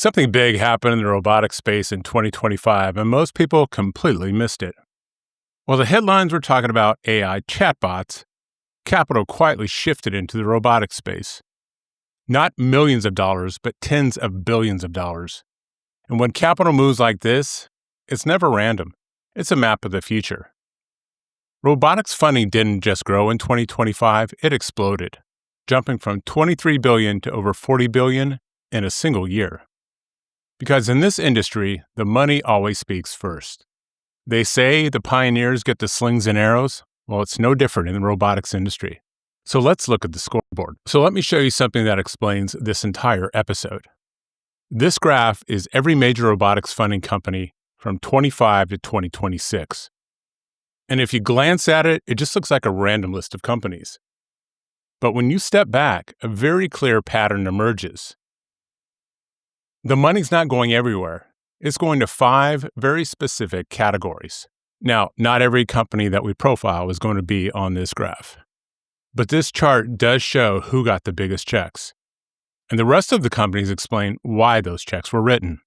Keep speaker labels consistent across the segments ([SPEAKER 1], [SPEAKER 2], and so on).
[SPEAKER 1] Something big happened in the robotics space in 2025, and most people completely missed it. While the headlines were talking about AI chatbots, capital quietly shifted into the robotics space. Not millions of dollars, but tens of billions of dollars. And when capital moves like this, it's never random. It's a map of the future. Robotics funding didn't just grow in 2025, it exploded, jumping from $23 billion to over $40 billion in a single year. Because in this industry, the money always speaks first. They say the pioneers get the slings and arrows. Well, it's no different in the robotics industry. So let's look at the scoreboard. So let me show you something that explains this entire episode. This graph is every major robotics funding company from 25 to 2026. And if you glance at it, it just looks like a random list of companies. But when you step back, a very clear pattern emerges. The money's not going everywhere. It's going to 5 very specific categories. Now, not every company that we profile is going to be on this graph. But this chart does show who got the biggest checks. And the rest of the companies explain why those checks were written.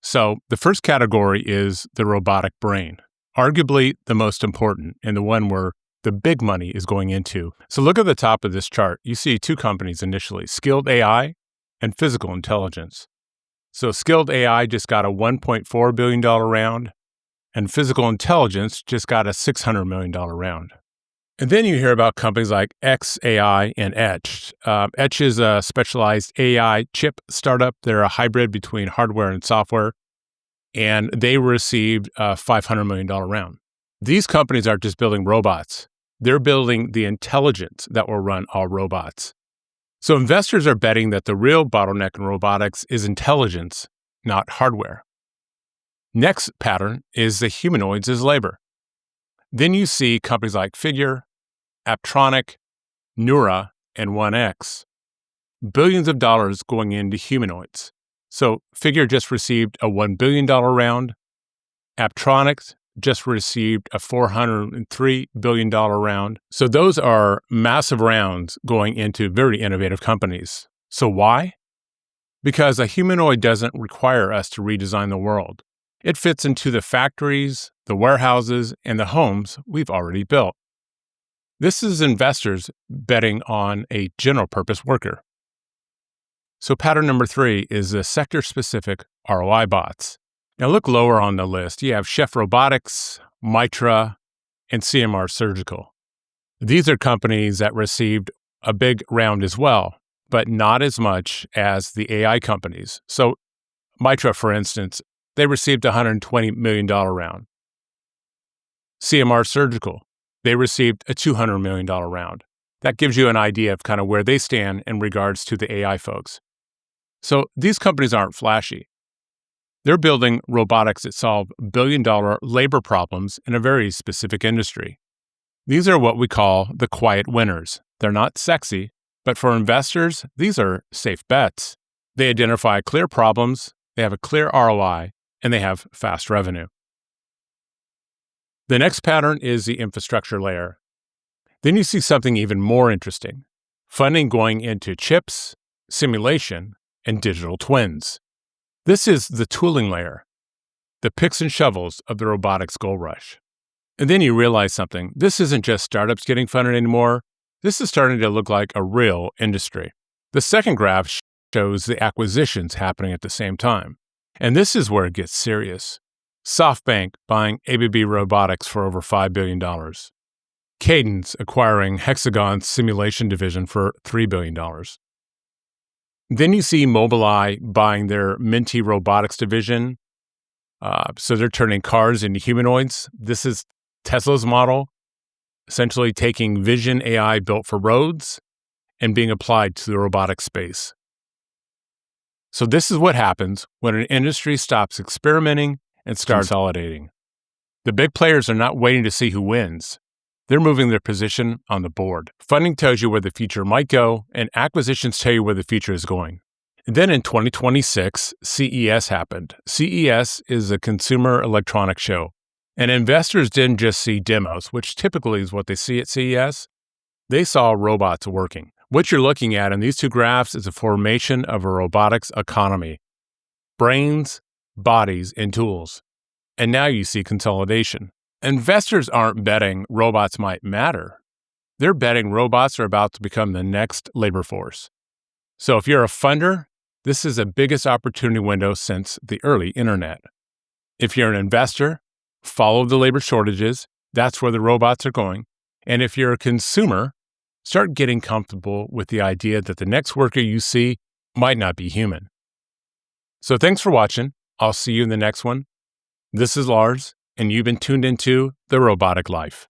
[SPEAKER 1] So, the first category is the robotic brain, arguably the most important and the one where the big money is going into. So look at the top of this chart. You see 2 companies initially, Skilled AI and Physical Intelligence. So Skilled AI just got a $1.4 billion round, and Physical Intelligence just got a $600 million round. And then you hear about companies like xAI and Etch. Etch is a specialized AI chip startup. They're a hybrid between hardware and software, and they received a $500 million round. These companies aren't just building robots. They're building the intelligence that will run all robots. So investors are betting that the real bottleneck in robotics is intelligence, not hardware. Next pattern is the humanoids as labor. Then you see companies like Figure, Aptronic, Neura, and 1X. Billions of dollars going into humanoids. So Figure just received a $1 billion round. Aptronic just received a $403 billion round. So those are massive rounds going into very innovative companies. So why? Because a humanoid doesn't require us to redesign the world. It fits into the factories, the warehouses, and the homes we've already built. This is investors betting on a general-purpose worker. So pattern number 3 is the sector-specific ROI bots. Now look lower on the list. You have Chef Robotics, Mitra, and CMR Surgical. These are companies that received a big round as well, but not as much as the AI companies. So Mitra, for instance, they received a $120 million round. CMR Surgical, they received a $200 million round. That gives you an idea of kind of where they stand in regards to the AI folks. So these companies aren't flashy. They're building robotics that solve billion-dollar labor problems in a very specific industry. These are what we call the quiet winners. They're not sexy, but for investors, these are safe bets. They identify clear problems, they have a clear ROI, and they have fast revenue. The next pattern is the infrastructure layer. Then you see something even more interesting. Funding going into chips, simulation, and digital twins. This is the tooling layer, the picks and shovels of the robotics gold rush. And then you realize something. This isn't just startups getting funded anymore. This is starting to look like a real industry. The second graph shows the acquisitions happening at the same time. And this is where it gets serious. SoftBank buying ABB Robotics for over $5 billion. Cadence acquiring Hexagon's simulation division for $3 billion. Then you see Mobileye buying their Minty Robotics division. So they're turning cars into humanoids. This is Tesla's model, essentially taking vision AI built for roads and being applied to the robotic space. So this is what happens when an industry stops experimenting and starts consolidating. The big players are not waiting to see who wins. They're moving their position on the board. Funding tells you where the future might go, and acquisitions tell you where the future is going. And then in 2026, CES happened. CES is a consumer electronics show. And investors didn't just see demos, which typically is what they see at CES. They saw robots working. What you're looking at in these two graphs is a formation of a robotics economy. brains, bodies, and tools. And now you see consolidation. Investors aren't betting robots might matter. They're betting robots are about to become the next labor force. So if you're a funder, this is the biggest opportunity window since the early internet. If you're an investor, follow the labor shortages. That's where the robots are going. And if you're a consumer, start getting comfortable with the idea that the next worker you see might not be human. So thanks for watching. I'll see you in the next one. This is Lars, and you've been tuned into The Robotic Life.